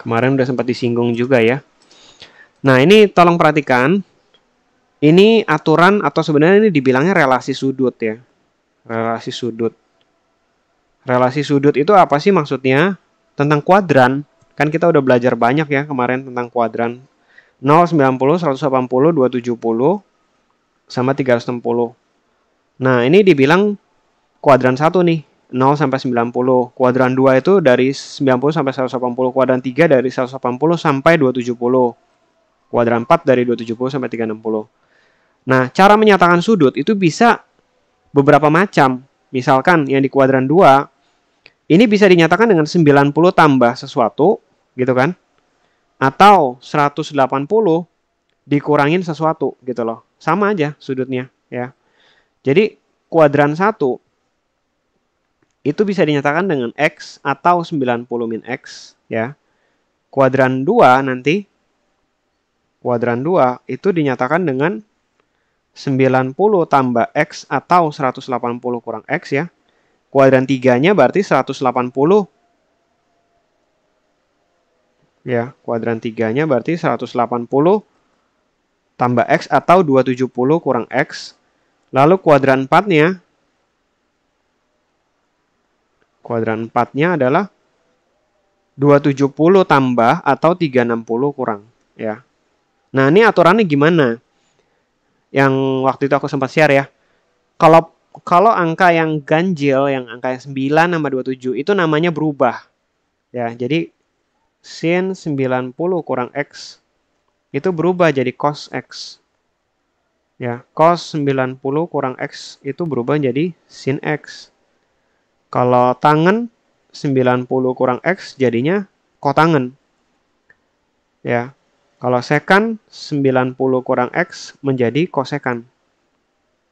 Kemarin udah sempat disinggung juga ya. Nah, ini tolong perhatikan. Ini aturan atau sebenarnya ini dibilangnya relasi sudut ya. Relasi sudut. Relasi sudut itu apa sih maksudnya? Tentang kuadran. Kan kita udah belajar banyak ya kemarin tentang kuadran. 0, 90, 180, 270, sama 360. Nah, ini dibilang kuadran 1 nih. 0 sampai 90. Kuadran 2 itu dari 90 sampai 180. Kuadran 3 dari 180 sampai 270. Kuadran 4 dari 270 sampai 360. Nah, cara menyatakan sudut itu bisa beberapa macam. Misalkan yang di kuadran 2, ini bisa dinyatakan dengan 90 tambah sesuatu, gitu kan? Atau 180 dikurangin sesuatu, gitu loh. Sama aja sudutnya, ya. Jadi, kuadran 1 itu bisa dinyatakan dengan X atau 90 min X, ya. Kuadran 2 nanti, kuadran 2 itu dinyatakan dengan 90 tambah X atau 180 kurang X, ya. Kuadran 3-nya berarti 180. Ya, kuadran 3-nya berarti 180 tambah X atau 270 kurang X. Lalu kuadran 4-nya, adalah 270 tambah atau 360 kurang. Ya. Nah, ini aturannya gimana? Yang waktu itu aku sempat share ya. Kalau angka yang ganjil, yang angka 9 sama 27 itu namanya berubah. Ya, jadi sin 90 kurang X itu berubah jadi cos X. Ya, cos 90 kurang X itu berubah jadi sin X. Kalau tangen 90 kurang X jadinya kotangen. Ya. Kalau sekan 90 kurang X menjadi kosekan.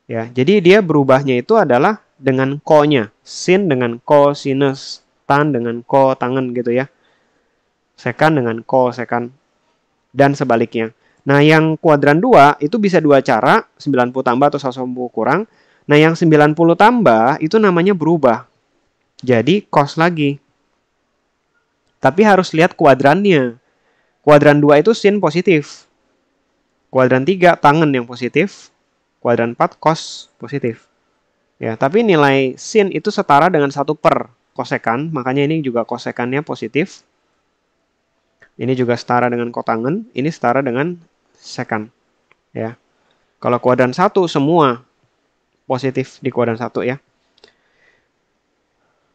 Ya, jadi dia berubahnya itu adalah dengan ko-nya. Sin dengan kosinus, tan dengan kotangen gitu ya. Sekan dengan kosekan dan sebaliknya. Nah, yang kuadran 2 itu bisa dua cara, 90 tambah atau 180 kurang. Nah, yang 90 tambah itu namanya berubah. Jadi cos lagi. Tapi harus lihat kuadrannya. Kuadran 2 itu sin positif. Kuadran 3 tangen yang positif. Kuadran 4 cos positif. Ya, tapi nilai sin itu setara dengan 1 per kosekan. Makanya ini juga kosekannya positif. Ini juga setara dengan kotangen. Ini setara dengan sekan. Ya. Kalau kuadran 1 semua positif di kuadran 1 ya.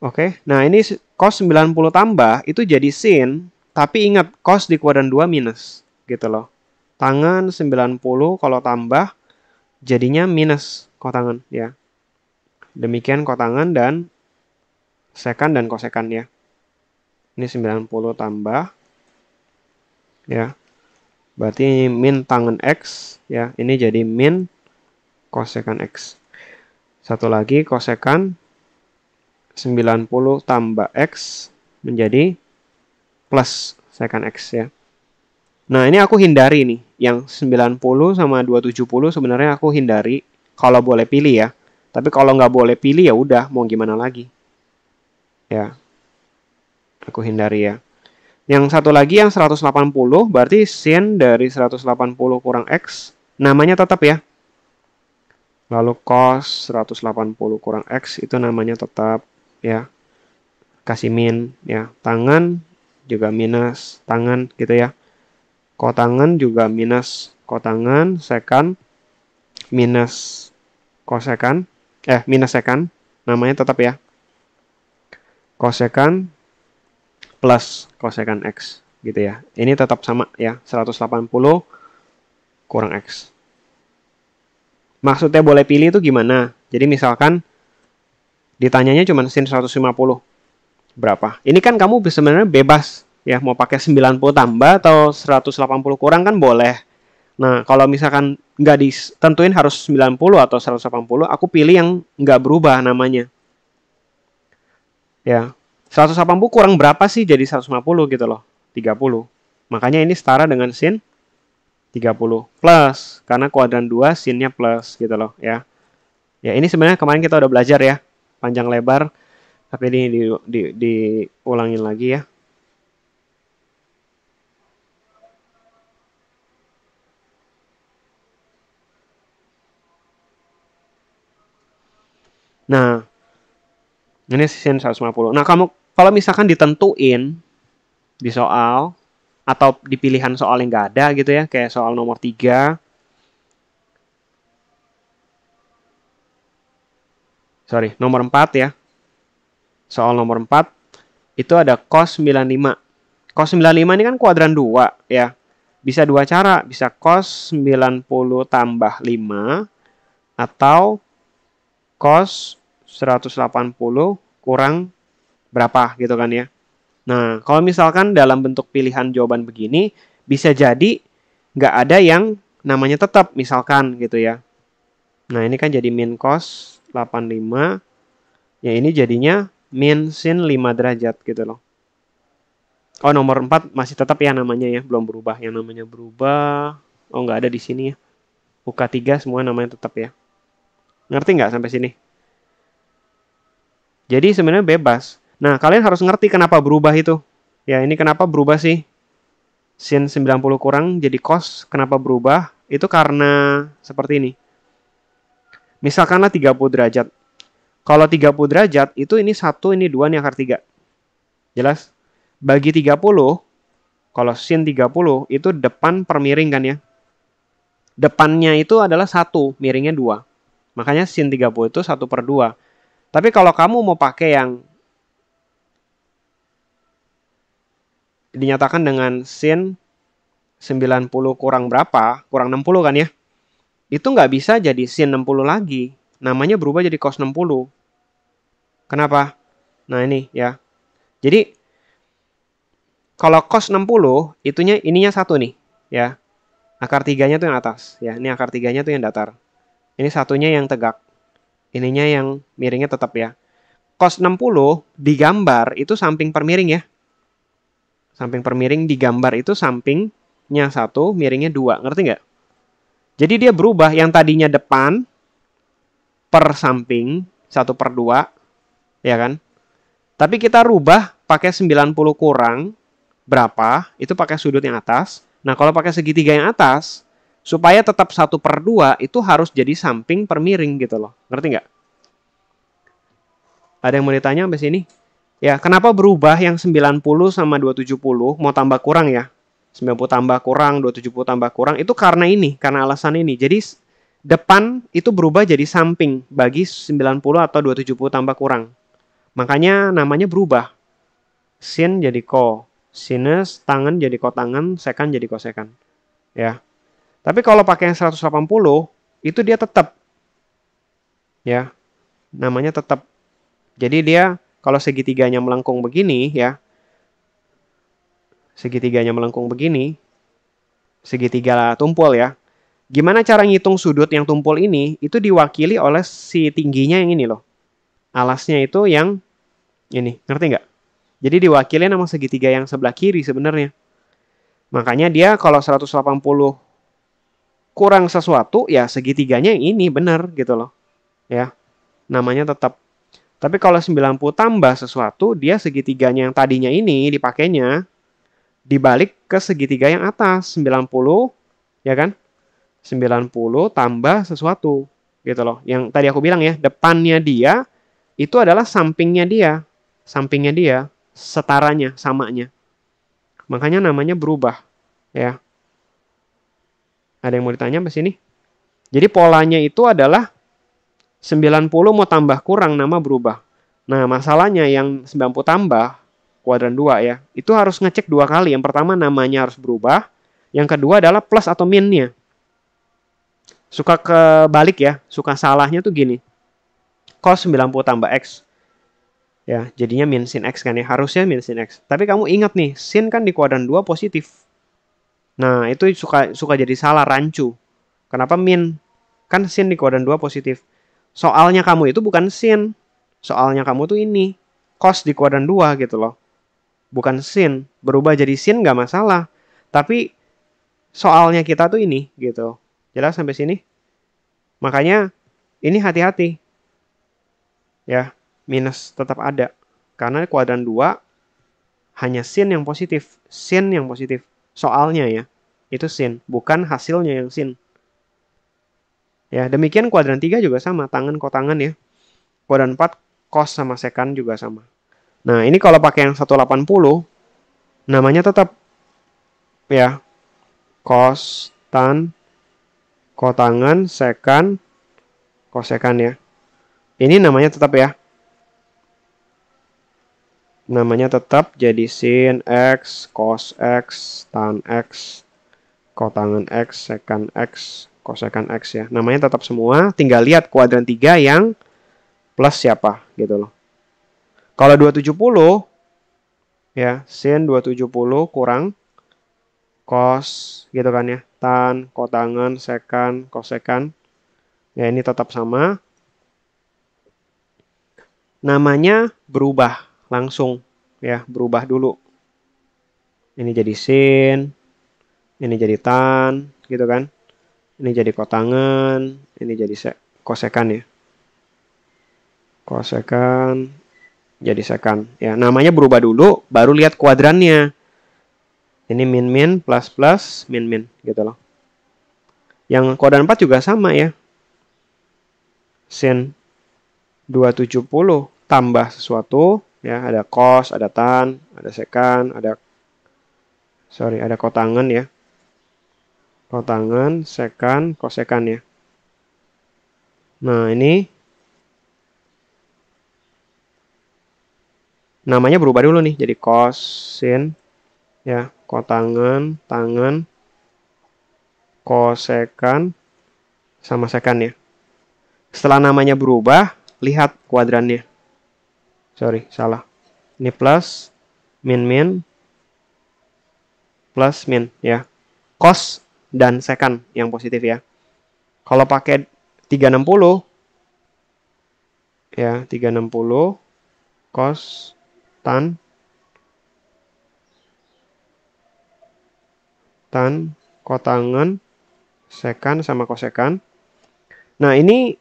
Oke. Nah, ini cos 90 tambah itu jadi sin. Tapi ingat, cos di kuadran 2 minus. Gitu loh. Tangan 90 kalau tambah, jadinya minus kotangan. Ya. Demikian kotangan dan sekan dan kosekan ya. Ini 90 tambah. Ya. Berarti min tangan X. Ya. Ini jadi min kosekan X. Satu lagi kosekan 90 tambah X menjadi plus sekan X ya. Nah, ini aku hindari nih. Yang 90 sama 270 sebenarnya aku hindari kalau boleh pilih ya. Tapi kalau nggak boleh pilih ya udah, mau gimana lagi. Ya. Aku hindari ya. Yang satu lagi yang 180 berarti sin dari 180 kurang X namanya tetap ya. Lalu cos 180 kurang X itu namanya tetap ya. Kasih min ya. Tangan juga minus tangan gitu ya. Kotangan juga minus kotangan, sekan minus kosekan, minus sekan, namanya tetap ya. Kosekan plus kosekan X gitu ya. Ini tetap sama ya, 180 kurang X. Maksudnya boleh pilih itu gimana? Jadi misalkan ditanyanya cuma sin 150. Berapa? Ini kan kamu sebenarnya bebas ya, mau pakai 90 tambah atau 180 kurang kan boleh. Nah, kalau misalkan nggak ditentuin harus 90 atau 180, aku pilih yang nggak berubah namanya. Ya, 180 kurang berapa sih jadi 150 gitu loh? 30. Makanya ini setara dengan sin 30 plus. Karena kuadran 2 sinnya plus gitu loh ya. Ya, ini sebenarnya kemarin kita udah belajar ya. Panjang lebar. Tapi ini diulangin lagi ya. Nah, ini sin 150. Nah, kamu kalau misalkan ditentuin di soal atau di pilihan soal yang nggak ada gitu ya, kayak soal nomor 3. Nomor 4 ya. Soal nomor 4 itu ada cos 95. Cos 95 ini kan kuadran 2 ya. Bisa dua cara, bisa cos 90 tambah 5 atau cos 180 kurang berapa gitu kan ya. Nah, kalau misalkan dalam bentuk pilihan jawaban begini, bisa jadi nggak ada yang namanya tetap, misalkan gitu ya. Nah, ini kan jadi min cos 85. Ya, ini jadinya min sin 5 derajat gitu loh. Oh, nomor 4 masih tetap ya namanya ya, belum berubah. Yang namanya berubah, oh nggak ada di sini ya. UK3 semua namanya tetap ya. Ngerti nggak sampai sini? Jadi sebenarnya bebas. Nah, kalian harus ngerti kenapa berubah itu. Ya, ini kenapa berubah sih? Sin 90 kurang jadi cos, kenapa berubah? Itu karena seperti ini. Misalkanlah 30 derajat. Kalau 30 derajat, itu ini 1, ini 2, ini akar 3. Jelas? Bagi 30, kalau sin 30, itu depan per miring kan ya. Depannya itu adalah 1, miringnya 2. Makanya sin 30 itu 1/2. Tapi kalau kamu mau pakai yang dinyatakan dengan sin 90 kurang berapa, kurang 60 kan ya. Itu nggak bisa jadi sin 60 lagi. Namanya berubah jadi cos 60. Kenapa? Nah ini ya. Jadi kalau cos 60 ininya 1 nih ya. Akar 3-nya tuh yang atas ya. Ini akar 3-nya tuh yang datar. Ini satunya yang tegak. Ininya yang miringnya tetap ya. Cos 60 digambar itu samping per miring ya. Samping per miring digambar itu sampingnya 1, miringnya 2. Ngerti nggak? Jadi dia berubah yang tadinya depan per samping 1/2 ya kan? Tapi kita rubah pakai 90 kurang berapa, itu pakai sudut yang atas. Nah, kalau pakai segitiga yang atas, supaya tetap 1/2 itu harus jadi samping per miring gitu loh. Ngerti nggak? Ada yang mau ditanya sampai sini? Ya, kenapa berubah yang 90 sama 270 mau tambah kurang ya? 90 tambah kurang, 270 tambah kurang, itu karena ini, karena alasan ini. Jadi depan itu berubah jadi samping bagi 90 atau 270 tambah kurang. Makanya namanya berubah. Sin jadi ko, sinus, tangan jadi kotangan, sekan jadi kosekan. Ya. Tapi kalau pakai yang 180, itu dia tetap. Ya. Namanya tetap. Jadi dia kalau segitiganya melengkung begini ya. Segitiganya melengkung begini. Segitiga tumpul ya. Gimana cara ngitung sudut yang tumpul ini? Itu diwakili oleh si tingginya yang ini loh. Alasnya itu yang ini. Ngerti nggak? Jadi diwakili sama segitiga yang sebelah kiri sebenarnya. Makanya dia kalau 180 kurang sesuatu, ya segitiganya yang ini benar gitu loh. Ya, namanya tetap. Tapi kalau 90 tambah sesuatu, dia segitiganya yang tadinya ini dipakainya dibalik ke segitiga yang atas. 90, ya kan? 90 tambah sesuatu gitu loh. Yang tadi aku bilang ya, depannya dia itu adalah sampingnya dia. Sampingnya dia, setaranya, samanya. Makanya namanya berubah, ya. Ada yang mau ditanya sampai sini? Jadi polanya itu adalah 90 mau tambah kurang nama berubah. Nah, masalahnya yang 90 tambah kuadran 2 ya. Itu harus ngecek 2 kali. Yang pertama namanya harus berubah, yang kedua adalah plus atau minnya. Suka kebalik ya, suka salahnya tuh gini. Cos 90 tambah X. Ya, jadinya min sin X kan ya. Harusnya min sin X. Tapi kamu ingat nih, sin kan di kuadran 2 positif. Nah, itu suka jadi salah, rancu. Kenapa min? Kan sin di kuadran 2 positif. Soalnya kamu itu bukan sin. Soalnya kamu tuh ini. Cos di kuadran 2 gitu loh. Bukan sin. Berubah jadi sin nggak masalah. Tapi soalnya kita tuh ini gitu. Jelas sampai sini? Makanya ini hati-hati. Ya, minus tetap ada. Karena kuadran 2 hanya sin yang positif. Sin yang positif. Soalnya ya. Itu sin. Bukan hasilnya yang sin. Ya, demikian kuadran 3 juga sama. Tangan kotangan ya. Kuadran 4 cos sama sekan juga sama. Nah, ini kalau pakai yang 180 namanya tetap ya cos, tan, kotangan, sekan, kosekan ya. Ini namanya tetap ya. Namanya tetap jadi sin X, cos X, tan X, kotangan X, sekan X, kosekan X ya. Namanya tetap semua, tinggal lihat kuadran 3 yang plus siapa gitu loh. Kalau 270 ya, sin 270 kurang cos gitu kan ya. Tan, kotangan, sekan, kosekan. Ya ini tetap sama. Namanya berubah langsung ya, berubah dulu. Ini jadi sin, ini jadi tan gitu kan. Ini jadi kotangan, ini jadi kosekan ya. Kosekan jadi sekan. Ya, namanya berubah dulu baru lihat kuadrannya. Ini min plus plus min gitu loh. Yang kuadran 4 juga sama ya. Sin 270 tambah sesuatu ya, ada cos, ada tan, ada sekan, ada kotangan ya. Kotangan, sekan, kosekan ya. Nah, ini namanya berubah dulu nih jadi cos, sin ya, kotangan, tangan, kosekan sama sekan ya. Setelah namanya berubah, lihat kuadrannya. Sorry, salah. Ini plus, min, plus min ya. Cos dan sekan yang positif ya. Kalau pakai 360 ya, 360 cos tan kotangan sekan sama kosekan. Nah, ini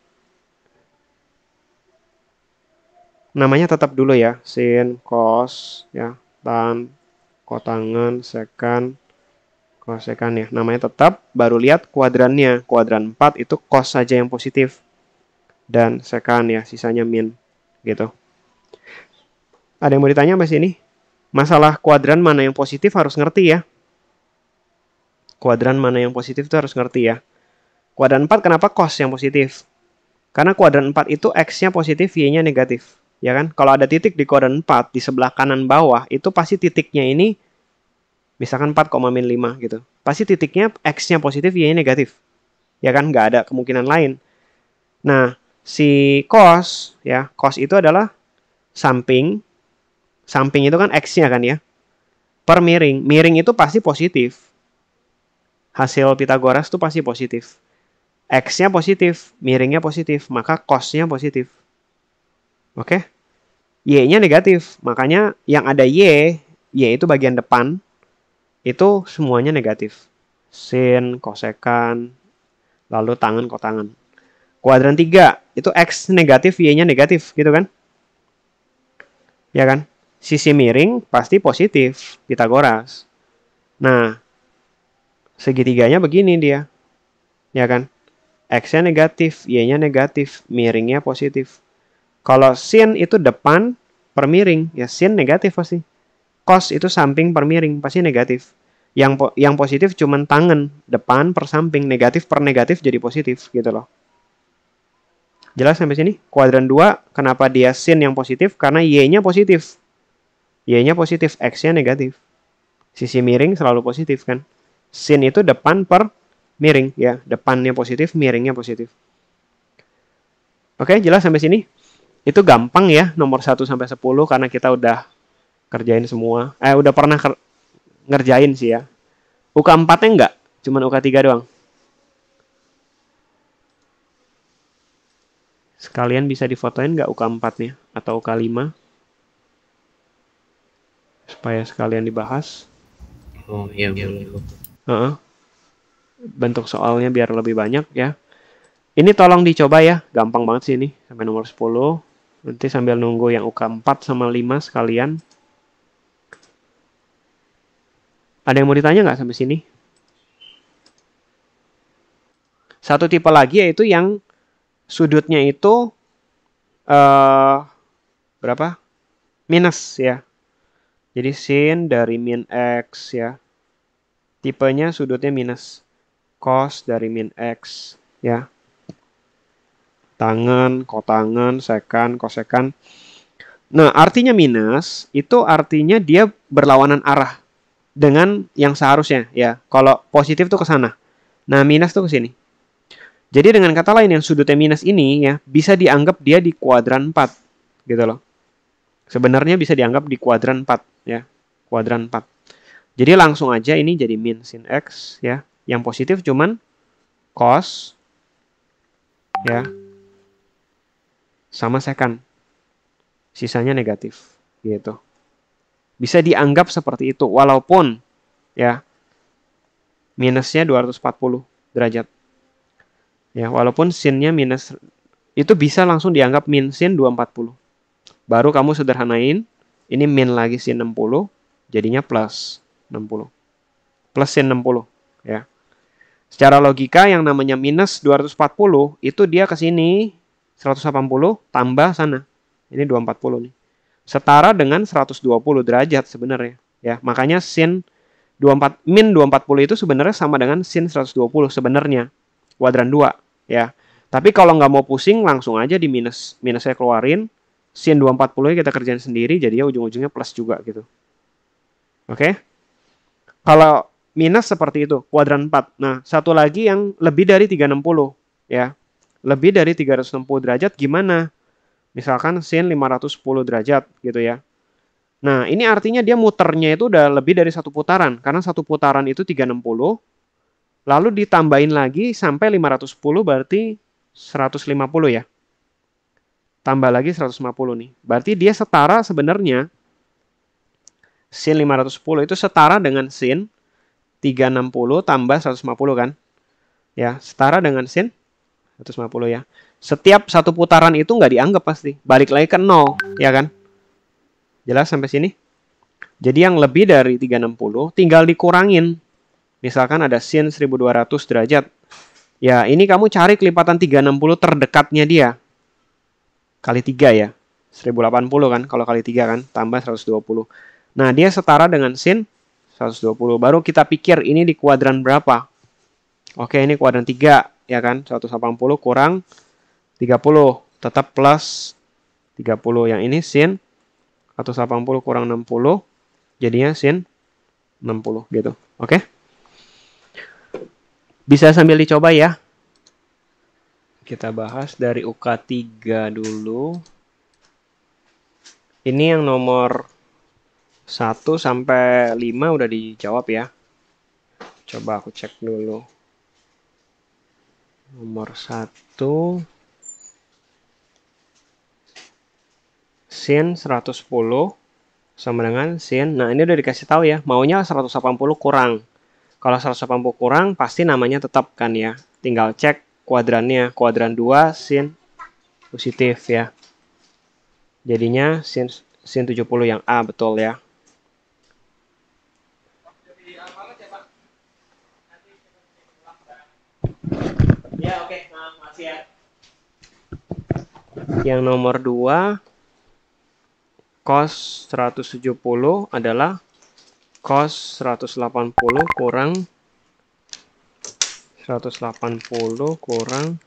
namanya tetap dulu ya, sin, cos ya, tan, kotangan, sekan, kosekan ya. Namanya tetap, baru lihat kuadrannya. Kuadran 4 itu cos saja yang positif. Dan sekan ya, sisanya min. Gitu. Ada yang mau ditanya Mas ini? Masalah kuadran mana yang positif harus ngerti ya. Kuadran mana yang positif itu harus ngerti ya. Kuadran 4 kenapa cos yang positif? Karena kuadran 4 itu X-nya positif, Y-nya negatif. Ya kan? Kalau ada titik di kuadran 4, di sebelah kanan bawah, itu pasti titiknya ini, misalkan 4,-5 gitu. Pasti titiknya X-nya positif, Y-nya negatif. Ya kan? Nggak ada kemungkinan lain. Nah, si cos, ya, cos itu adalah samping. Samping itu kan X-nya kan ya. Per miring. Miring itu pasti positif. Hasil Pitagoras itu pasti positif. X-nya positif, miringnya positif, maka cos-nya positif. Oke? Y-nya negatif, makanya yang ada Y itu bagian depan, itu semuanya negatif. Sin, kosekan, lalu tangan, kotangan. Kuadran 3, itu X negatif, Y-nya negatif, gitu kan? Ya kan? Sisi miring pasti positif, Pitagoras. Nah, segitiganya begini dia. Ya kan? X-nya negatif, Y-nya negatif, miringnya positif. Kalau sin itu depan per miring, ya sin negatif pasti. Cos itu samping per miring, pasti negatif. Yang positif cuma tangan, depan per samping, negatif per negatif jadi positif gitu loh. Jelas sampai sini? Kuadran 2, kenapa dia sin yang positif? Karena Y-nya positif. Y-nya positif, X-nya negatif. Sisi miring selalu positif kan. Sin itu depan per miring ya, depannya positif, miringnya positif. Oke, jelas sampai sini? Itu gampang ya, nomor 1 sampai 10 karena kita udah kerjain semua. Udah pernah ngerjain sih ya. UK4-nya enggak, cuman UK3 doang. Sekalian bisa difotoin enggak UK4-nya atau UK5? Supaya sekalian dibahas. Oh, iya boleh. Bentuk soalnya biar lebih banyak ya. Ini tolong dicoba ya, gampang banget sih ini sampai nomor 10. Nanti sambil nunggu yang UK4 sama 5 sekalian. Ada yang mau ditanya nggak sampai sini? Satu tipe lagi yaitu yang sudutnya itu berapa? Minus ya. Jadi sin dari min X ya. Tipenya sudutnya minus. Cos dari min X ya. Tangen, kotangen, sekan, kosekan. Nah, artinya minus itu artinya dia berlawanan arah dengan yang seharusnya ya. Kalau positif tuh ke sana. Nah, minus tuh ke sini. Jadi dengan kata lain yang sudutnya minus ini ya bisa dianggap dia di kuadran 4 gitu loh. Sebenarnya bisa dianggap di kuadran 4 ya. Kuadran 4. Jadi langsung aja ini jadi min sin X ya. Yang positif cuman cos ya sama sekan. Sisanya negatif gitu. Bisa dianggap seperti itu walaupun ya minusnya 240 derajat. Ya, walaupun sinnya minus itu bisa langsung dianggap min sin 240. Baru kamu sederhanain ini min lagi sin 60 jadinya plus 60. Plus sin 60 ya. Secara logika yang namanya minus 240 itu dia ke sini 180 tambah sana. Ini 240 nih. Setara dengan 120 derajat sebenarnya ya. Makanya sin 24 min 240 itu sebenarnya sama dengan sin 120 sebenarnya. Kuadran 2 ya. Tapi kalau nggak mau pusing langsung aja di minus. Minus saya keluarin. Sin 240 kita kerjain sendiri jadinya ujung-ujungnya plus juga gitu. Oke. Kalau minus seperti itu, kuadran 4. Nah, satu lagi yang lebih dari 360 ya. Lebih dari 360 derajat gimana? Misalkan sin 510 derajat gitu ya. Nah, ini artinya dia muternya itu udah lebih dari satu putaran. Karena satu putaran itu 360. Lalu ditambahin lagi sampai 510 berarti 150 ya. Tambah lagi 150 nih. Berarti dia setara sebenarnya. Sin 510 itu setara dengan sin 360 tambah 150 kan. Ya, setara dengan sin 150 ya. Setiap satu putaran itu nggak dianggap pasti. Balik lagi ke 0, ya kan? Jelas sampai sini? Jadi yang lebih dari 360 tinggal dikurangin. Misalkan ada sin 1200 derajat. Ya, ini kamu cari kelipatan 360 terdekatnya dia. Kali 3 ya. 1080 kan, kalau kali 3 kan, tambah 120. Nah, dia setara dengan sin 120. Baru kita pikir ini di kuadran berapa. Oke, ini kuadran 3, ya kan? 180 kurang 30, tetap plus 30. Yang ini sin 180 kurang 60, jadinya sin 60 gitu. Oke? Bisa sambil dicoba ya. Kita bahas dari UK3 dulu. Ini yang nomor 1 sampai 5 udah dijawab ya. Coba aku cek dulu. Nomor 1. Sin 110 sama dengan sin. Nah, ini udah dikasih tahu ya. Maunya 180 kurang. Kalau 180 kurang pasti namanya tetap kan ya. Tinggal cek kuadrannya. Kuadran 2 sin positif ya. Jadinya sin 70 yang A betul ya. Ya, oke. Makasih ya. Yang nomor 2 cos 170 adalah cos 180 kurang 180 kurang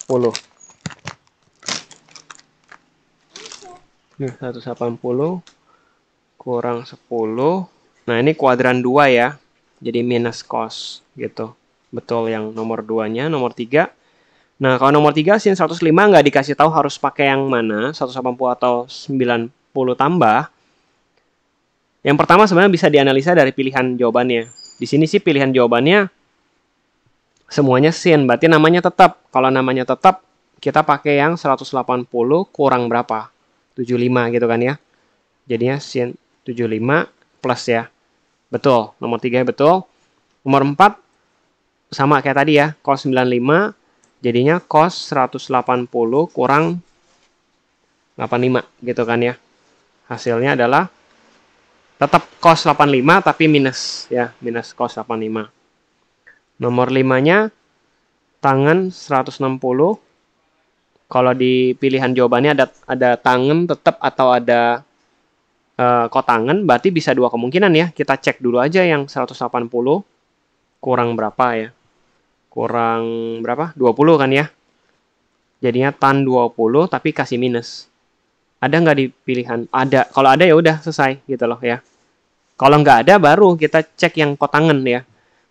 10. Nih, 180 kurang 10. Nah, ini kuadran 2 ya. Jadi minus cos gitu. Betul yang nomor 2-nya. Nomor 3. Nah, kalau nomor 3 sin 105 nggak dikasih tahu harus pakai yang mana. 180 atau 90 tambah. Yang pertama sebenarnya bisa dianalisa dari pilihan jawabannya. Di sini sih pilihan jawabannya semuanya sin. Berarti namanya tetap. Kalau namanya tetap, kita pakai yang 180 kurang berapa? 75 gitu kan ya. Jadinya sin 75 plus ya. Betul. Nomor 3 betul. Nomor 4 sama kayak tadi ya. Cos 95 jadinya cos 180 kurang 85 gitu kan ya. Hasilnya adalah tetap cos 85 tapi minus ya. Minus cos 85. Nomor 5-nya tangan 160. Kalau di pilihan jawabannya ada tangan tetap atau ada kotangan, berarti bisa dua kemungkinan ya. Kita cek dulu aja yang 180 kurang berapa ya. Kurang berapa? 20 kan ya. Jadinya tan 20 tapi kasih minus. Ada nggak di pilihan? Ada. Kalau ada ya udah selesai gitu loh ya. Kalau nggak ada baru kita cek yang kotangan ya.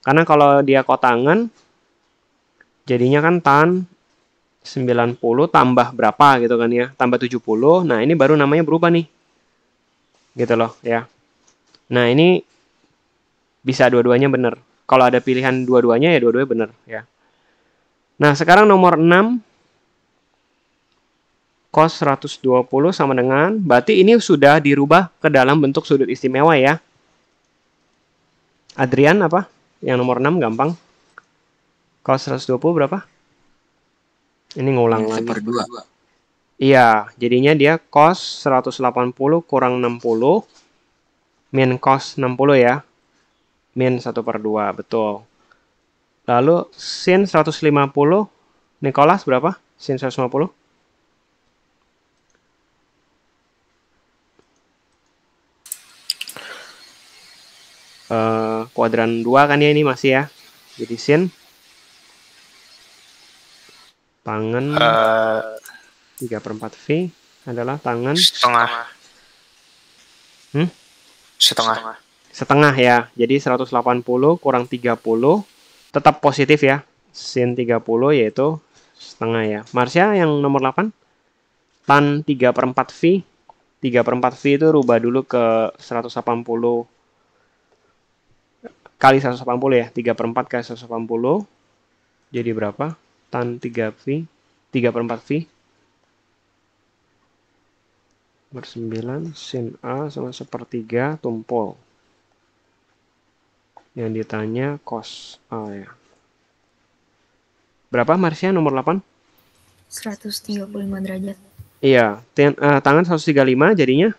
Karena kalau dia kotangan jadinya kan tan 90 tambah berapa gitu kan ya. Tambah 70. Nah, ini baru namanya berubah nih. Gitu loh ya. Nah, ini bisa dua-duanya benar. Kalau ada pilihan dua-duanya ya dua-duanya benar ya. Nah, sekarang nomor 6 cos 120 sama dengan, berarti ini sudah dirubah ke dalam bentuk sudut istimewa ya. Adrian apa? Yang nomor 6 gampang. Cos 120 berapa? Ini ngulang lagi. Iya, jadinya dia cos 180 kurang 60 min cos 60 ya. Min 1/2, betul. Lalu sin 150, Nicholas berapa? Sin 150? Kuadran 2 kan ya ini masih ya. Jadi sin tangan 3/4 V adalah tangan setengah ya. Jadi 180 kurang 30 tetap positif ya. Sin 30 yaitu setengah ya. Marsha yang nomor 8 tan 3/4 V. 3/4 V itu rubah dulu ke 180 kali 180 ya. 3/4 kali 180 jadi berapa? Tan 3 V 3/4 V nomor 9 sin A sama 1/3 tumpul. Yang ditanya cos A ya. Berapa Marsha nomor 8? 135 derajat. Iya, tangan 135 jadinya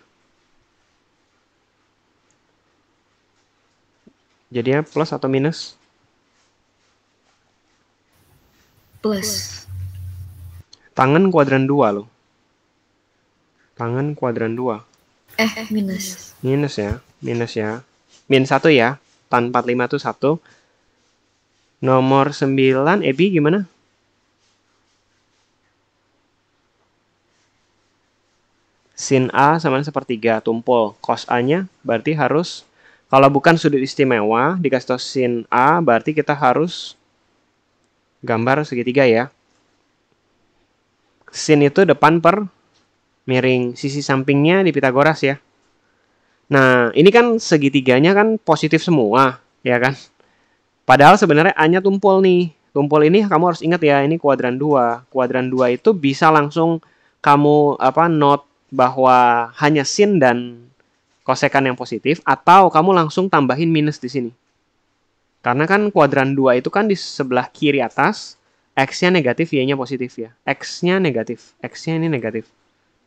plus atau minus? Plus. Tangan kuadran 2 loh. Tangan kuadran 2. Minus. Minus ya. Min 1 ya. Tan 45 itu 1. Nomor 9, Ebi gimana? Sin A sama 1/3 tumpul. Cos A-nya berarti harus, kalau bukan sudut istimewa, dikasih tau sin A, berarti kita harus gambar segitiga ya. Sin itu depan per miring. Sisi sampingnya di Pitagoras ya. Nah, ini kan segitiganya kan positif semua, ya kan? Padahal sebenarnya A-nya tumpul nih. Tumpul ini kamu harus ingat ya, ini kuadran 2. Kuadran 2 itu bisa langsung kamu note bahwa hanya sin dan kosekan yang positif, atau kamu langsung tambahin minus di sini. Karena kan kuadran 2 itu kan di sebelah kiri atas, X-nya negatif, Y-nya positif ya. X-nya negatif, X-nya ini negatif.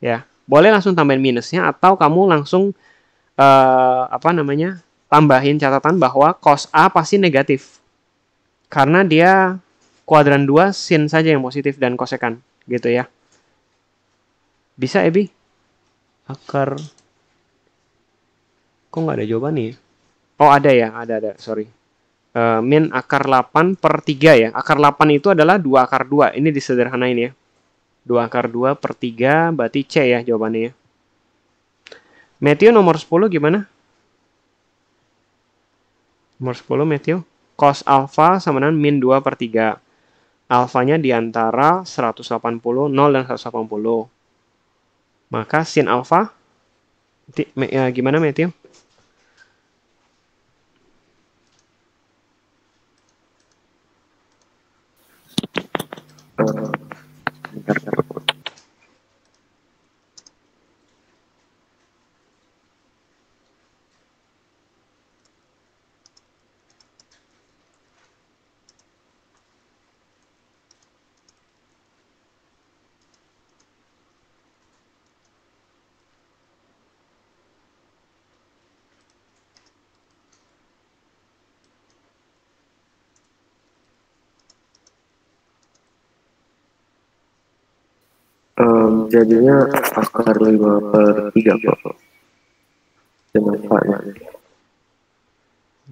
Ya, boleh langsung tambahin minusnya, atau kamu langsung tambahin catatan bahwa cos A pasti negatif. Karena dia kuadran 2 sin saja yang positif dan kosekan gitu ya. Bisa Ebi? Akar kok nggak ada jawaban nih? Oh ada ya, ada, sorry. Min akar 8/3 ya. Akar 8 itu adalah 2 akar 2. Ini disederhanain ya. 2 akar 2/3 berarti C ya jawabannya ya. Matthew nomor 10 gimana? Nomor 10 Matthew. Cos alpha sama dengan min 2/3. Alfanya di antara 180, 0 dan 180. Maka sin alfa gimana Matthew? Jadinya akar 5/3 kok. Kenapa?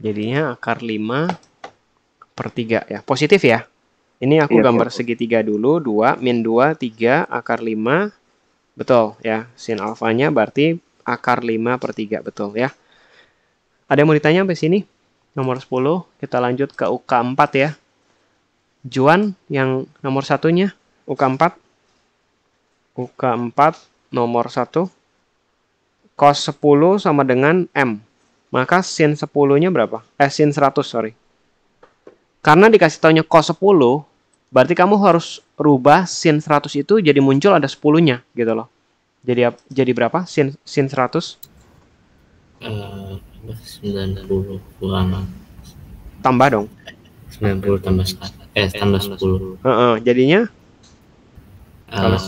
Jadinya akar 5/3 ya. Positif ya. Ini aku Iya, gambar iya. segitiga dulu. 2, min 2, 3, akar 5. Betul ya. Sin alfanya berarti akar 5/3. Betul ya. Ada yang mau ditanya sampai sini? Nomor 10. Kita lanjut ke UK4 ya. Juan yang nomor satunya. UK4. UK4 nomor 1. Cos 10 sama dengan M. Maka sin 10-nya berapa? Sin 100, sorry. Karena dikasih taunya cos 10, berarti kamu harus rubah sin 100 itu jadi muncul ada 10-nya gitu loh. Jadi berapa? Sin 100 90 kurang tambah dong. 90 tambah 100, tambah 10. Jadinya Cos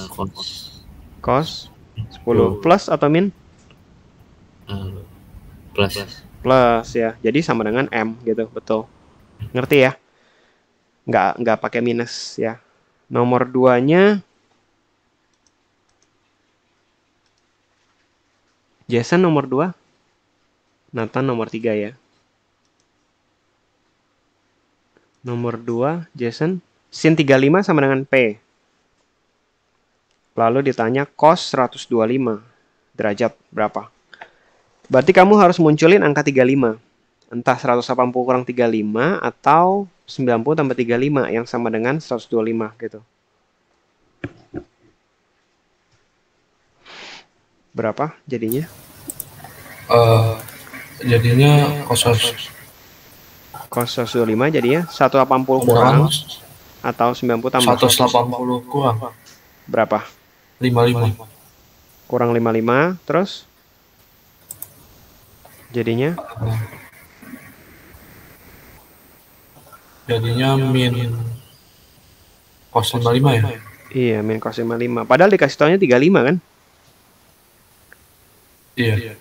cos 10 plus atau min? plus. Plus ya. Jadi sama dengan M gitu, betul. Ngerti ya? Nggak pakai minus ya. Nomor 2-nya Jason nomor 2. Nathan nomor 3 ya. Nomor 2 Jason. Sin 35 sama dengan P. Lalu ditanya cos 125 derajat berapa? Berarti kamu harus munculin angka 35. Entah 180 kurang 35 atau 90 tambah 35 yang sama dengan 125 gitu. Berapa jadinya? Jadinya cos 125 jadinya 180 kurang atau 90 tambah 180 kurang berapa? 55. Kurang 55 terus jadinya min cos 55 ya? Iya, min cos 55. Padahal dikasih taunya 35 kan? Iya.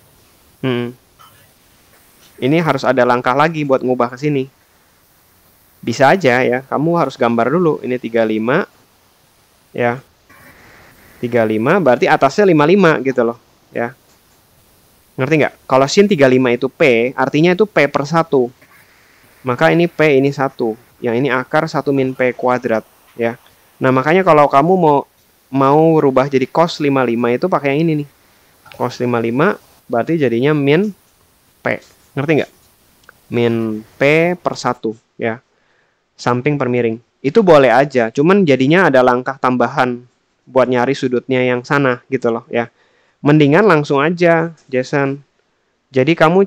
Ini harus ada langkah lagi buat ngubah ke sini. Bisa aja ya, kamu harus gambar dulu. Ini 35 ya. 35 berarti atasnya 55 gitu loh, ya. Ngerti nggak? Kalau sin 35 itu P, artinya itu P per 1. Maka ini P, ini 1. Yang ini akar 1 min P kuadrat, ya. Nah, makanya kalau kamu mau rubah jadi cos 55 itu pakai yang ini nih. Cos 55 berarti jadinya min P. Ngerti nggak? Min P per 1, ya. Samping per miring. Itu boleh aja, cuman jadinya ada langkah tambahan buat nyari sudutnya yang sana gitu loh, ya. Mendingan langsung aja, Jason. Jadi kamu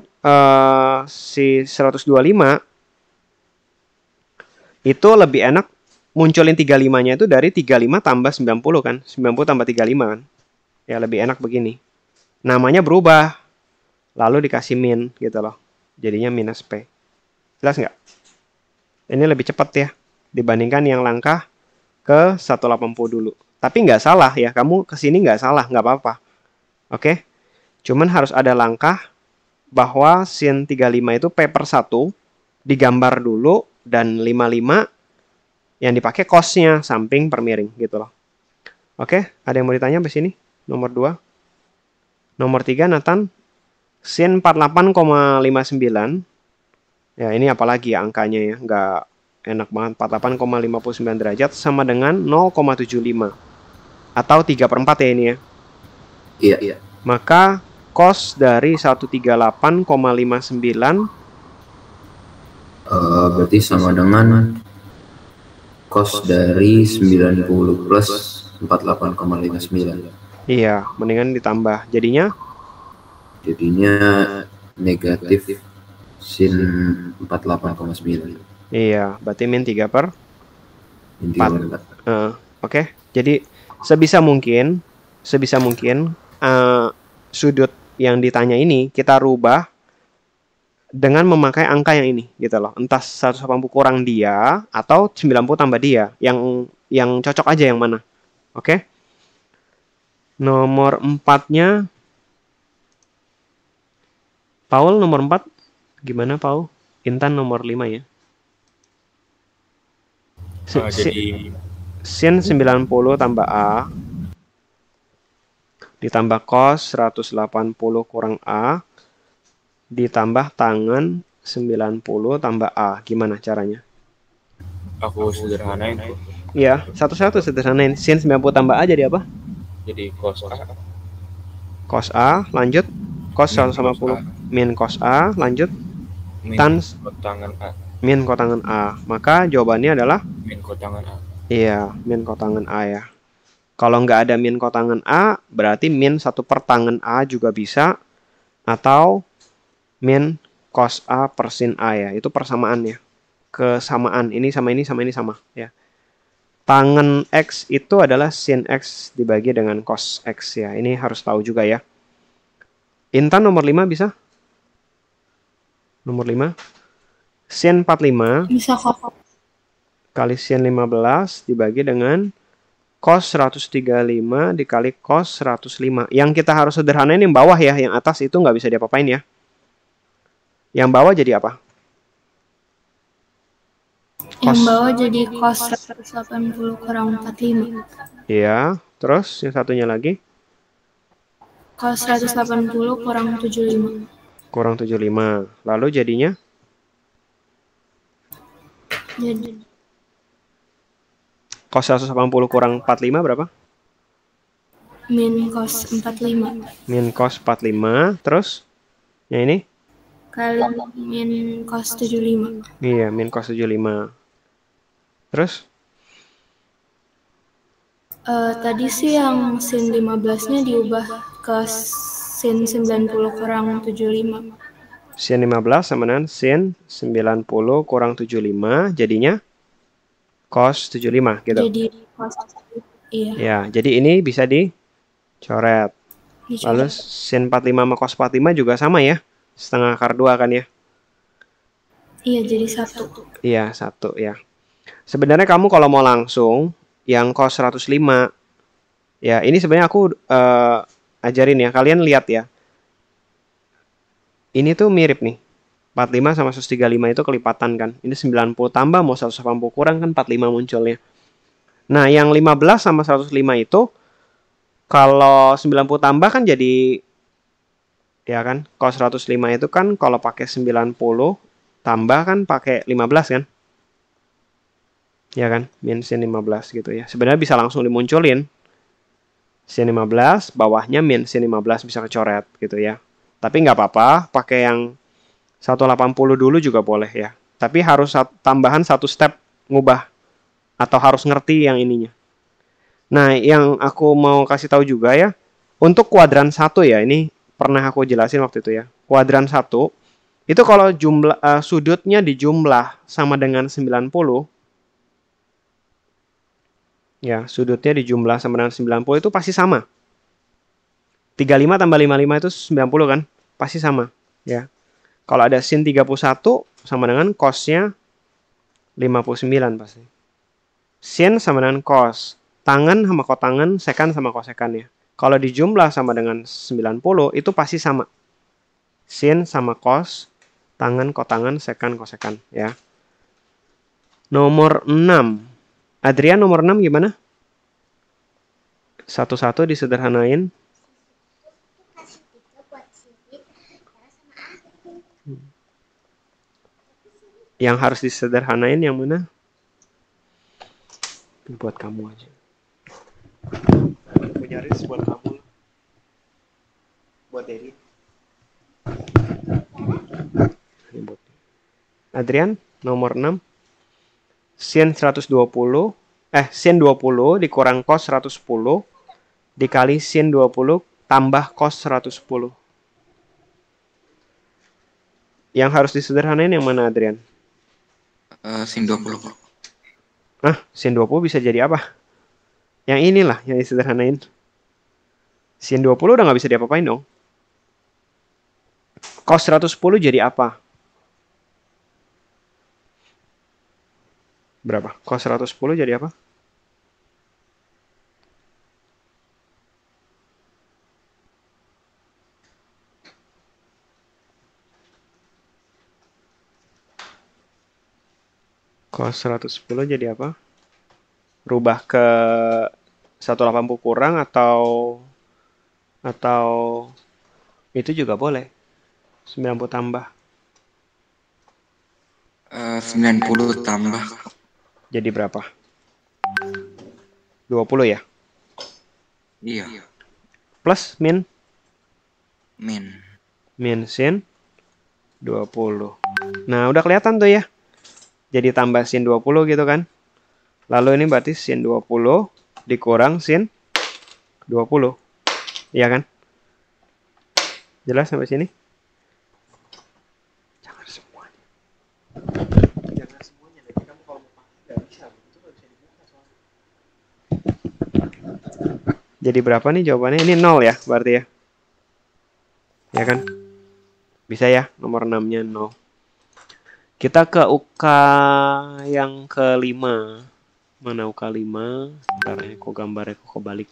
si 125 itu lebih enak munculin 35-nya itu dari 35 tambah 90 kan. 90 tambah 35 kan. Ya lebih enak begini. Namanya berubah. Lalu dikasih min gitu loh. Jadinya minus P. Jelas nggak? Ini lebih cepat ya dibandingkan yang langkah ke 180 dulu. Tapi nggak salah ya. Kamu kesini nggak salah, nggak apa-apa. Oke? Cuman harus ada langkah bahwa sin 35 itu P per 1 digambar dulu dan 55 yang dipakai cosnya samping per miring gitu loh. Oke? Ada yang mau ditanya sampai sini? Nomor 2. Nomor 3 Nathan. Sin 48,59. Ya ini apalagi ya angkanya ya. Nggak enak banget. 48,59 derajat sama dengan 0,75. Atau 3/4 ya ini ya. Iya. Maka cos dari 138,59 berarti sama dengan cos dari 90 plus 48,59. Iya, mendingan ditambah. Jadinya Negatif sin 48,9. iya, berarti min 3/4. Intinya Oke. Jadi sebisa mungkin sudut yang ditanya ini kita rubah dengan memakai angka yang ini gitu loh. Entah 180 kurang dia atau 90 tambah dia. Yang cocok aja yang mana. Oke. Nomor 4-nya Paul nomor 4. Gimana Paul? Intan nomor 5 ya. Jadi Sin 90 tambah A ditambah cos 180 kurang A ditambah tangen 90 tambah A. Gimana caranya? Aku sederhanain tuh. Iya, satu-satu sederhanain. Sin 90 tambah A jadi apa? Jadi cos A Cos A, lanjut. Cos Min 180 min cos A, lanjut. min Tan kotangan A min kotangan A. Maka jawabannya adalah min kotangan A. iya, min kotangan A ya. Kalau nggak ada min kotangan A, berarti min 1 per tangen A juga bisa. Atau min cos A per sin A ya. Itu persamaannya. Kesamaan. Ini sama ini sama ini sama ya. Tangen X itu adalah sin X dibagi dengan cos X ya. Ini harus tahu juga ya. Intan nomor 5 bisa? Nomor 5. Sin 45 Bisa kok. kali sin 15 dibagi dengan cos 135 dikali cos 105. Yang kita harus sederhanain yang bawah ya. Yang atas itu nggak bisa diapa-apain ya. Yang bawah jadi apa? Yang bawah jadi cos 180 kurang 45. Iya. Terus yang satunya lagi? Cos 180 kurang 75. Kurang 75. Lalu jadinya? Jadi Cos 180 kurang 45 berapa? min cos 45. Min cos 45. Terus? Yang ini? Kali min cos 75. Iya, min cos 75. Terus? Tadi sih yang sin 15-nya diubah ke sin 90 kurang 75. Sin 15 sama dengan sin 90 kurang 75. Jadinya? Cos 75 gitu. Jadi cos iya. Ya, jadi ini bisa dicoret. Lalu Dicoret. sin 45 sama cos 45 juga sama ya. Setengah akar 2 kan ya. Iya jadi 1. Iya, 1 ya. Sebenarnya kamu kalau mau langsung yang cos 105 ya, ini sebenarnya aku ajarin ya. Kalian lihat ya. Ini tuh mirip nih. 45 sama 135 itu kelipatan kan. Ini 90 tambah mau 180 kurang kan 45 munculnya. Nah, yang 15 sama 105 itu kalau 90 tambah kan jadi ya kan. Kalau 105 itu kan kalau pakai 90 tambah kan pakai 15 kan. Ya kan, min sin 15 gitu ya. Sebenarnya bisa langsung dimunculin. Sin 15, bawahnya min sin 15 bisa kecoret gitu ya. Tapi nggak apa-apa, pakai yang 180 dulu juga boleh ya. Tapi harus tambahan 1 step ngubah. Atau harus ngerti yang ininya. Nah, yang aku mau kasih tahu juga ya. Untuk kuadran 1 ya, ini pernah aku jelasin waktu itu ya. Kuadran 1, itu kalau jumlah sudutnya dijumlah sama dengan 90. Ya, sudutnya dijumlah sama dengan 90 itu pasti sama. 35 tambah 55 itu 90 kan? Pasti sama. Ya. Kalau ada sin 31 sama dengan cosnya 59 pasti. Sin sama dengan cos. Tangen sama kotangen, sekan sama kosekan ya. Kalau dijumlah sama dengan 90 itu pasti sama. Sin sama cos, tangen, kotangen, sekan, kosekan ya. Nomor 6. Adrian nomor 6 gimana? Satu-satu disederhanain. Yang harus disederhanain yang mana? Buat kamu aja. Punya risk buat kamu. Buat Eri. Adrian nomor 6. Sin 120. Sin 20 dikurang cos 110 dikali sin 20 tambah cos 110. Yang harus disederhanain yang mana Adrian? Sin 20. Sin 20 bisa jadi apa? Yang inilah yang disederhanain. Sin 20 udah nggak bisa diapa-apain dong. Cos 110 jadi apa? Berapa? Cos 110 jadi apa? Cos 110 jadi apa? Rubah ke 180 kurang atau Atau itu juga boleh. 90 tambah. 90 tambah. Jadi berapa? 20 ya? Iya. Plus min Min. sin 20. Nah, udah kelihatan tuh ya. Jadi tambah sin 20 gitu kan. Lalu ini berarti sin 20 dikurang sin 20. Iya kan? Jelas sampai sini? Jangan semuanya. Jangan semuanya. Nanti kamu kalau mau pakai nggak bisa. Itu nggak bisa dibuka soalnya. Jadi berapa nih jawabannya? Ini 0 ya berarti ya. Ya kan? Bisa ya, nomor 6-nya 0. Kita ke UK yang kelima. Mana UK 5? Bentar ya, kok gambarnya kok kebalik.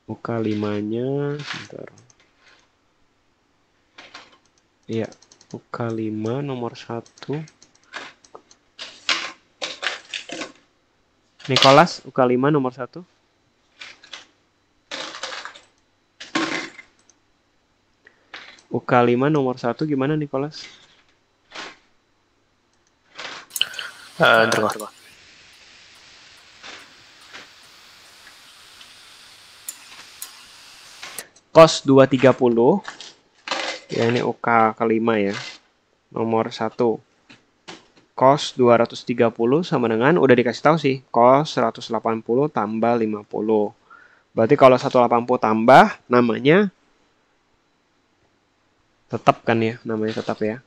UK 5-nya, bentar. Iya, UK 5 nomor 1. Nicholas, UK 5 nomor 1. UK 5 nomor 1 gimana Nicholas? Cos 230. Ya ini UK kelima ya. Nomor 1. Cos 230 sama dengan, udah dikasih tahu sih, cos 180 tambah 50. Berarti kalau 180 tambah, namanya tetap kan ya, namanya tetap ya.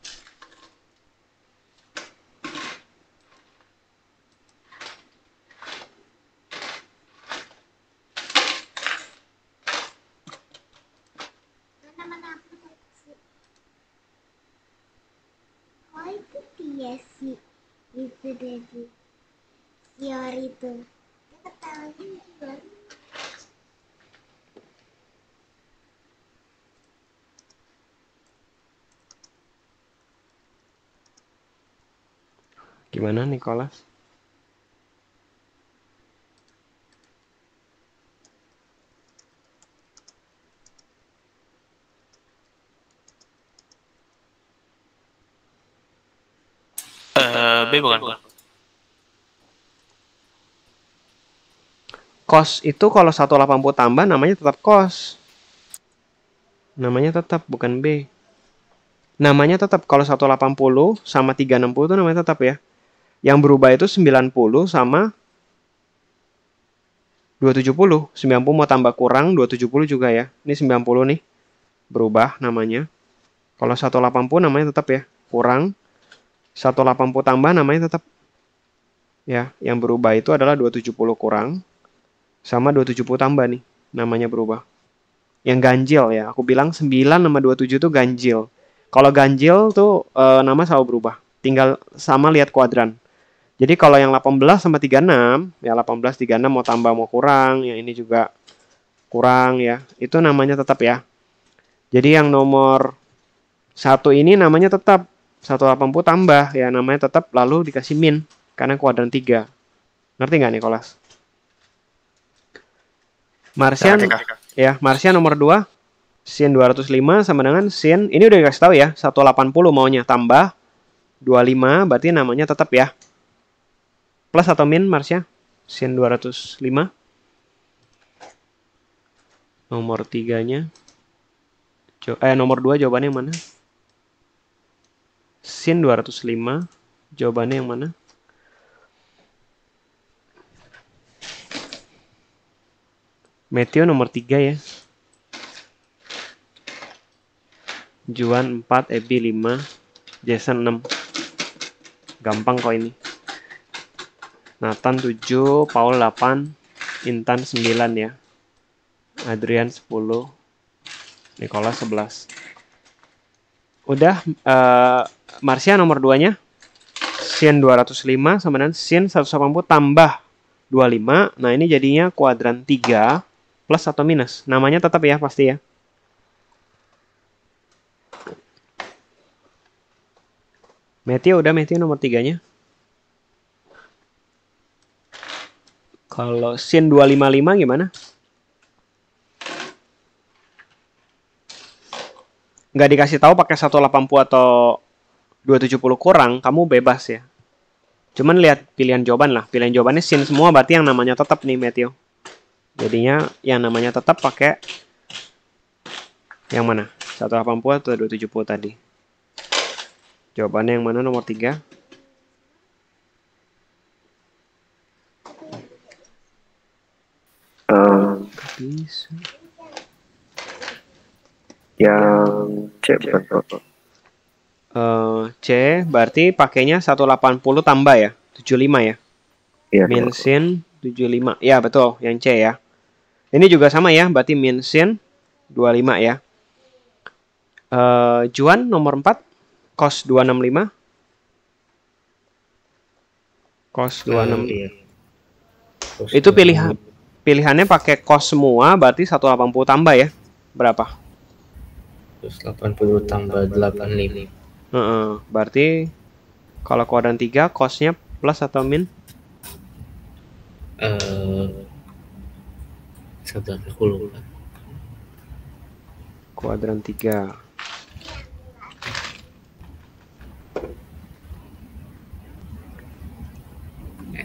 Oh itu dia sih itu dari sior itu dia ketawa juga. Gimana Nicholas? B bukan? Cos itu kalau 180 tambah namanya tetap cos. Namanya tetap, bukan B. Namanya tetap kalau 180 sama 360 itu namanya tetap ya. Yang berubah itu 90 sama 270. 90 mau tambah kurang, 270 juga ya. Ini 90 nih. Berubah namanya. Kalau 180 namanya tetap ya. Kurang 180 tambah namanya tetap. Ya, yang berubah itu adalah 270 kurang sama 270 tambah nih. Namanya berubah. Yang ganjil ya. Aku bilang 9 sama 27 itu ganjil. Kalau ganjil tuh nama selalu berubah. Tinggal sama lihat kuadran. Jadi kalau yang 18 sama 36, ya 18 36 mau tambah mau kurang, yang ini juga kurang ya. Itu namanya tetap ya. Jadi yang nomor 1 ini namanya tetap 180 tambah ya, namanya tetap lalu dikasih min karena kuadran 3. Ngerti nggak Nicholas? Martian ya, Martian nomor 2 sin 205 sama dengan sin, ini udah dikasih tahu ya, 180 maunya tambah 25, berarti namanya tetap ya. Plus atau min Marsya? Sin 205. Nomor 3-nya. Nomor 2 jawabannya yang mana? Sin 205. Jawabannya yang mana? Matthew nomor 3 ya. Juan 4, Ebi 5, Jason 6. Gampang kok ini. Nathan 7, Paul 8, Intan 9 ya. Adrian 10, Nicholas 11. Udah, Marsya nomor 2-nya. Sin 205 sama dengan sin 180 tambah 25. Nah, ini jadinya kuadran 3 plus atau minus. Namanya tetap ya, pasti ya. Matthew udah, Matthew nomor 3-nya. Kalau sin 255 gimana? Nggak dikasih tahu pakai 180 atau 270 kurang, kamu bebas ya. Cuman lihat pilihan jawaban lah. Pilihan jawabannya sin semua, berarti yang namanya tetap nih, Matthew. Jadinya yang namanya tetap pakai yang mana? 180 atau 270 tadi? Jawabannya yang mana nomor 3? Bisa. Yang C betul. C berarti pakainya 180 tambah ya, 75 ya. Iya. Min sin 75. Ya, betul, yang C ya. Ini juga sama ya, berarti min sin 25 ya. Juan nomor 4 cos 265. Cos 265. Iya. Itu pilihannya pakai cos semua, berarti 180 tambah ya. Berapa? 180 tambah 85. Berarti kalau kuadran 3 cosnya plus atau min? 180. Kuadran 3.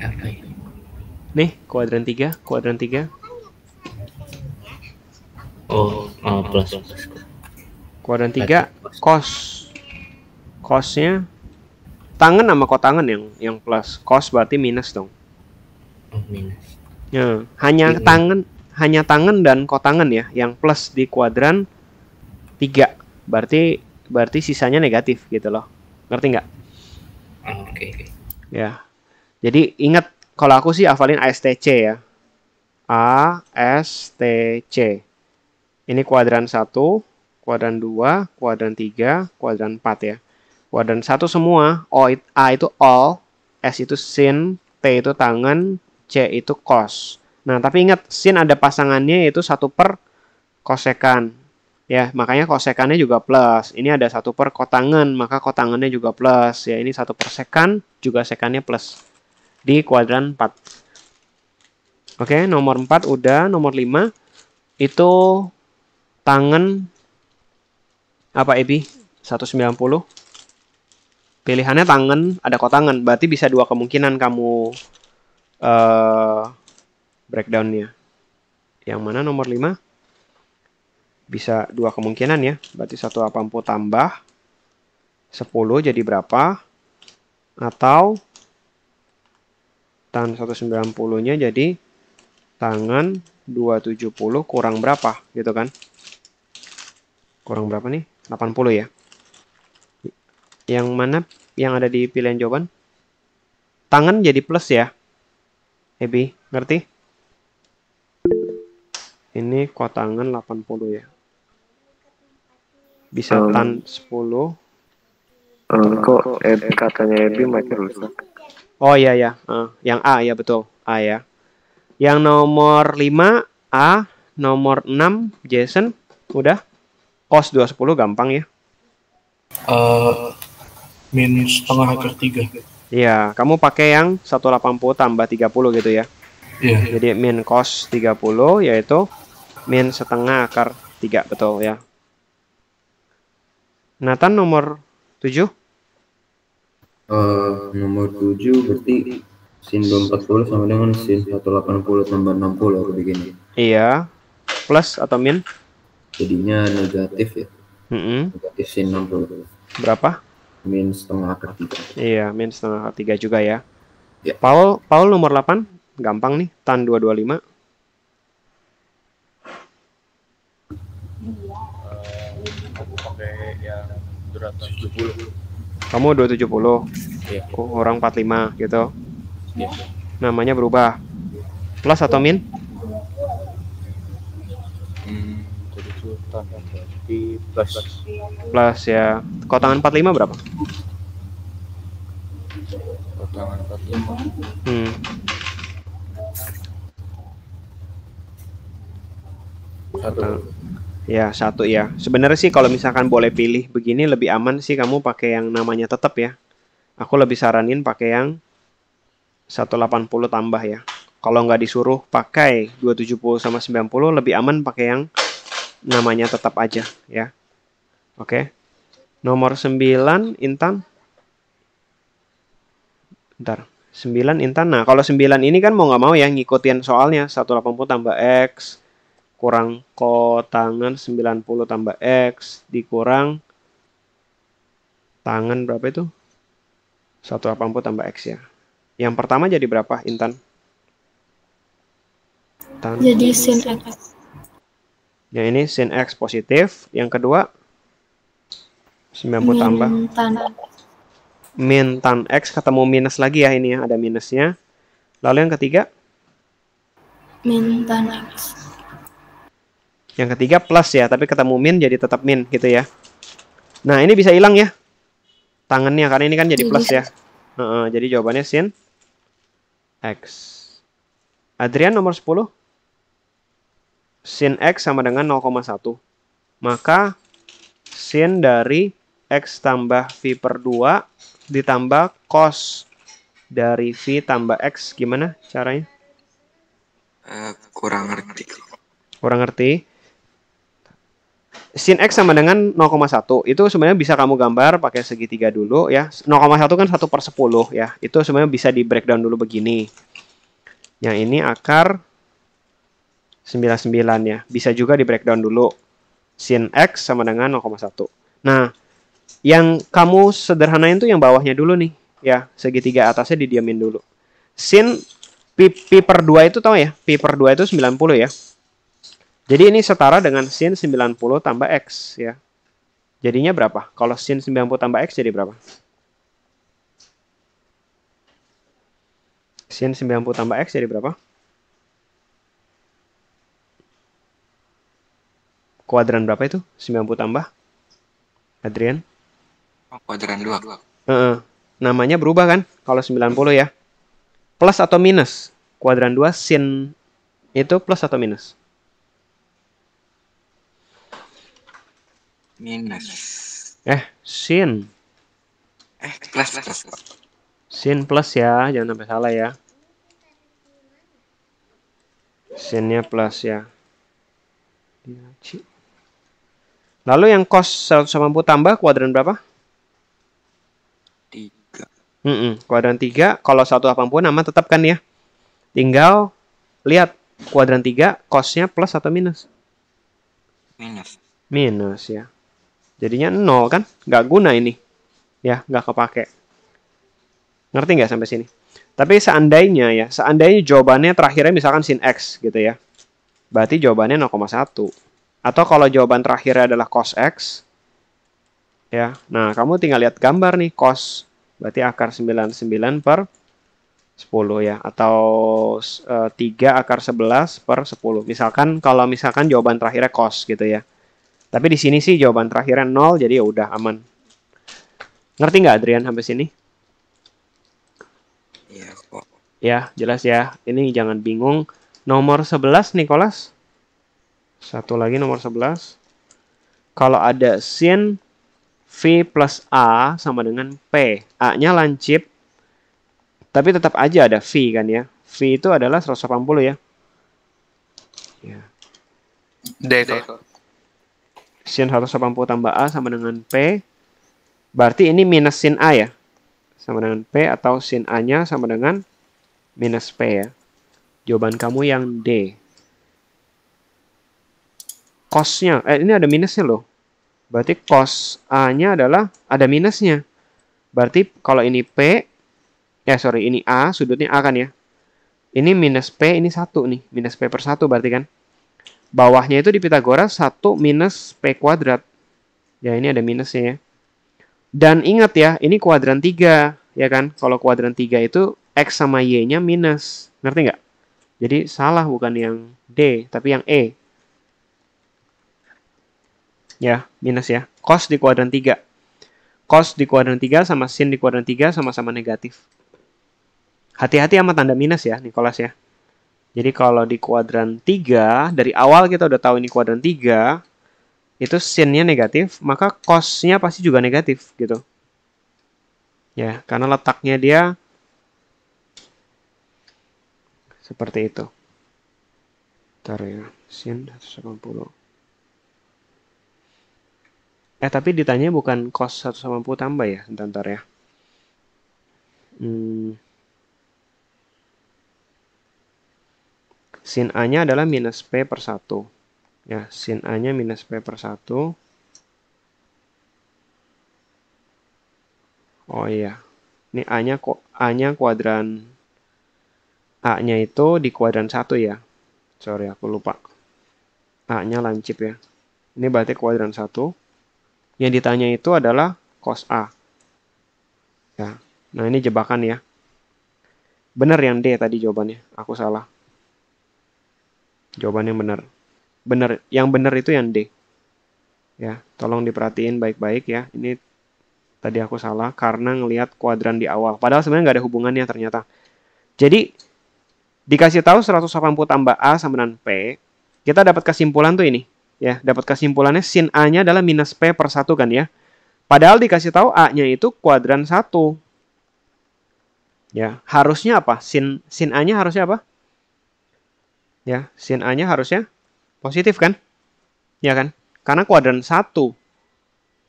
Apa ya? Nih, kuadran 3. Oh, plus. Kuadran 3 cos. Cosnya tangan sama kotangan yang plus. Cos berarti minus dong. Oh, minus. Ya, hanya tangan dan kotangan ya yang plus di kuadran 3. Berarti sisanya negatif gitu loh. Ngerti nggak? Oke. Ya. Jadi ingat, kalau aku sih hafalin ASTC ya. ASTC. Ini kuadran 1, kuadran 2, kuadran 3, kuadran 4 ya. Kuadran 1 semua, A itu all, S itu sin, T itu tangan, C itu cos. Nah, tapi ingat, sin ada pasangannya yaitu 1 per kosekan. Ya, makanya kosekannya juga plus. Ini ada 1 per kotangan, maka kotangannya juga plus. Ya, ini 1 per sekan, juga sekannya plus. Di kuadran 4. Oke, nomor 4 udah. Nomor 5, itu tangan, apa Ebi? 190. Pilihannya tangan, ada kotangan. Berarti bisa 2 kemungkinan kamu breakdown-nya. Yang mana nomor 5? Bisa 2 kemungkinan ya. Berarti 180 tambah 10 jadi berapa? Atau tan 190-nya jadi tangan 270 kurang berapa? Gitu kan? Kurang berapa nih? 80 ya. Yang mana yang ada di pilihan jawaban? Tangan jadi plus ya. Ebi, ngerti? Ini kotangan 80 ya. Bisa tan 10. Kok katanya Ebi makin rusak? Oh iya ya. Yang A ya, betul. A ya. Yang nomor 5 A, nomor 6 Jason, udah. Cos 210 gampang ya. Min setengah akar 3. Iya, kamu pakai yang 180 tambah 30 gitu ya. Iya. Jadi min cos 30 yaitu min setengah akar 3, betul ya. Nathan nomor 7. Nomor 7 berarti sin 240 sama dengan sin 180 tambah 60 aku bikin. Iya. Plus atau min? Jadinya negatif ya. Negatif sin 60. Berapa? Min setengah akar 3. Iya, min setengah akar 3 juga ya. Ya. Paul nomor 8. Gampang nih, tan 225. Aku pakai yang 270. Kamu 270. Iya. Orang 45 gitu. Iya. Namanya berubah. Plus atau min? Jadi sultan berarti plus. Plus ya. Kotangan 45 berapa? Kotangan 45. Satu. Ya, 1 ya. Sebenarnya sih kalau misalkan boleh pilih begini lebih aman sih kamu pakai yang namanya tetap ya. Aku lebih saranin pakai yang 180 tambah ya. Kalau nggak disuruh pakai 270 sama 90, lebih aman pakai yang namanya tetap aja ya. Oke. Nomor 9 Intan. Bentar. 9 Intan. Nah, kalau 9 ini kan mau nggak mau ya ngikutin soalnya. 180 tambah X kurang kotangan 90 tambah X dikurang tangan berapa itu? 180 tambah X ya. Yang pertama jadi berapa, Intan? Jadi sin X. Yang ini sin X positif. Yang kedua 90 tambah min tan X, ketemu minus lagi ya, ini ya, ada minusnya. Lalu yang ketiga min tan X. Yang ketiga plus ya, tapi ketemu min jadi tetap min gitu ya. Nah, ini bisa hilang ya tangannya karena ini kan jadi plus ya. Jadi jawabannya sin X. Adrian nomor 10. Sin X sama dengan 0,1. Maka sin dari X tambah V per 2 ditambah cos dari V tambah X. Gimana caranya? Kurang ngerti. Kurang ngerti. Sin X sama dengan 0,1. Itu sebenarnya bisa kamu gambar pakai segitiga dulu ya. 0,1 kan 1/10 ya. Itu sebenarnya bisa di breakdown dulu begini. Yang ini akar 99 ya. Bisa juga di breakdown dulu. Sin X sama dengan 0,1. Nah, yang kamu sederhanain tuh yang bawahnya dulu nih. Ya, segitiga atasnya didiamin dulu. Sin Pi per 2 itu tahu ya? Pi per 2 itu 90 ya. Jadi ini setara dengan sin 90 tambah X ya. Jadinya berapa? Kalau sin 90 tambah X jadi berapa? Sin 90 tambah X jadi berapa? Kuadran berapa itu? 90 tambah? Adrian? Kuadran 2. Namanya berubah kan? Kalau 90 ya. Plus atau minus? Kuadran 2 sin itu plus atau minus? Minus. Sin. Plus. Sin plus ya, jangan sampai salah ya. Sinnya plus ya. Lalu yang cos 180 tambah kuadran berapa? 3. Kuadran 3. Kalau 180 nama tetap kan ya. Tinggal lihat kuadran 3 cosnya plus atau minus? Minus ya. Jadinya 0 kan? Nggak guna ini. Ya, nggak kepake. Ngerti nggak sampai sini? Tapi seandainya jawabannya terakhirnya misalkan sin X gitu ya. Berarti jawabannya 0,1. Atau kalau jawaban terakhirnya adalah cos X. Ya, nah kamu tinggal lihat gambar nih. Cos berarti akar 99 per 10 ya. Atau 3 akar 11 per 10. Misalkan kalau jawaban terakhirnya cos gitu ya. Tapi di sini sih jawaban terakhirnya 0, jadi ya udah aman. Ngerti nggak Adrian sampai sini? Iya kok. Ya, jelas ya. Ini jangan bingung. Nomor 11, Nicholas. Satu lagi nomor 11. Kalau ada sin V plus A sama dengan P. A-nya lancip. Tapi tetap aja ada V kan ya. V itu adalah 180 ya. D kok. Sin 180 tambah A sama dengan P. Berarti ini minus sin A ya. Sama dengan P atau sin A-nya sama dengan minus P ya. Jawaban kamu yang D. Cosnya, ini ada minusnya loh. Berarti cos A-nya adalah ada minusnya. Berarti kalau ini P, ini A, sudutnya A kan ya. Ini minus P, ini 1 nih. Minus P per 1 berarti kan. Bawahnya itu di Pitagoras 1 minus P kuadrat. Ya, ini ada minusnya ya. Dan ingat ya, ini kuadran 3. Ya kan, kalau kuadran 3 itu X sama Y-nya minus. Ngerti nggak? Jadi salah bukan yang D, tapi yang E. Ya, minus ya. Cos di kuadran 3. Cos di kuadran 3 sama sin di kuadran 3 sama-sama negatif. Hati-hati sama tanda minus ya, Nicholas ya. Jadi kalau di kuadran 3, dari awal kita udah tahu ini kuadran 3, itu sin-nya negatif, maka cos-nya pasti juga negatif gitu. Ya, karena letaknya dia Seperti itu. Bentar ya, sin 180. Tapi ditanya bukan cos 180 tambah ya, bentar ya. Sin A-nya adalah minus P per 1. Ya, sin A-nya minus P per 1. Oh iya. Ini A-nya kuadran. A-nya itu di kuadran 1 ya. Sorry, aku lupa. A-nya lancip ya. Ini berarti kuadran 1. Yang ditanya itu adalah cos A. Ya. Nah, ini jebakan ya. Benar yang D tadi jawabannya. Aku salah. Jawaban yang benar. Benar, yang benar itu yang D. Ya, tolong diperhatiin baik-baik ya. Ini tadi aku salah karena ngelihat kuadran di awal. Padahal sebenarnya nggak ada hubungannya ternyata. Jadi dikasih tahu 180 tambah A sama dengan P, kita dapat kesimpulan tuh ini. Ya, dapat kesimpulannya sin A-nya adalah minus P per 1 kan ya. Padahal dikasih tahu A-nya itu kuadran 1. Ya, harusnya apa? Sin A-nya harusnya apa? Ya, sin A-nya harusnya positif kan? Ya kan? Karena kuadran 1.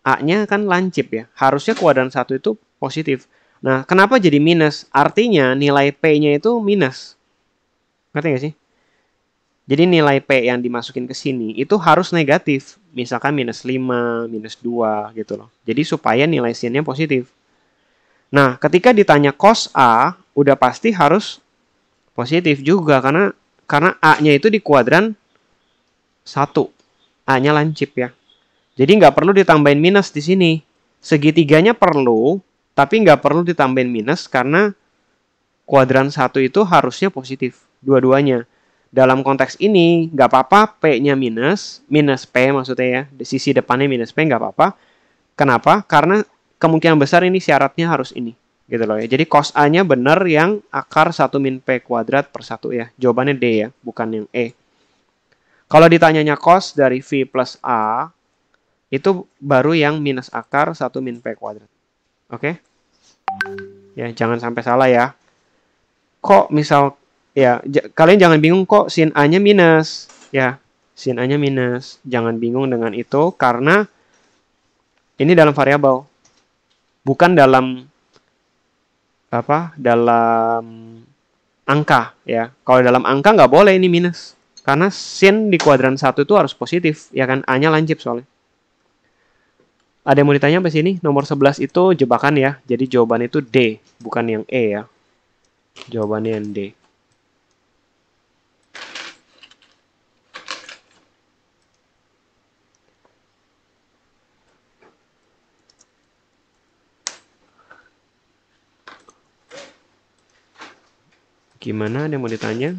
A-nya kan lancip ya. Harusnya kuadran 1 itu positif. Nah, kenapa jadi minus? Artinya nilai P-nya itu minus. Ngerti nggak sih? Jadi nilai P yang dimasukin ke sini itu harus negatif. Misalkan minus 5, minus 2 gitu loh. Jadi supaya nilai sin-nya positif. Nah, ketika ditanya cos A, udah pasti harus positif juga. Karena A-nya itu di kuadran 1. A-nya lancip ya. Jadi nggak perlu ditambahin minus di sini. Segitiganya perlu, tapi nggak perlu ditambahin minus karena kuadran 1 itu harusnya positif. Dua-duanya. Dalam konteks ini, nggak apa-apa P-nya minus P maksudnya ya. Di sisi depannya minus P nggak apa-apa. Kenapa? Karena kemungkinan besar ini syaratnya harus ini. Gitu loh ya. Jadi cos A-nya benar yang akar 1 min P kuadrat per 1 ya. Jawabannya D ya, bukan yang E. Kalau ditanyanya cos dari V plus A, itu baru yang minus akar 1 min P kuadrat. Oke? Ya, jangan sampai salah ya. Kok misal, ya, kalian jangan bingung kok sin A-nya minus. Ya, sin A-nya minus. Jangan bingung dengan itu, karena ini dalam variabel. Bukan dalam, dalam angka. Ya. Kalau dalam angka nggak boleh ini minus. Karena sin di kuadran 1 itu harus positif. Ya kan, A-nya lancip soalnya. Ada yang mau ditanya apa sini? Nomor 11 itu jebakan ya. Jadi jawaban itu D, bukan yang E ya. Jawabannya yang D. Gimana? Ada yang mau ditanya?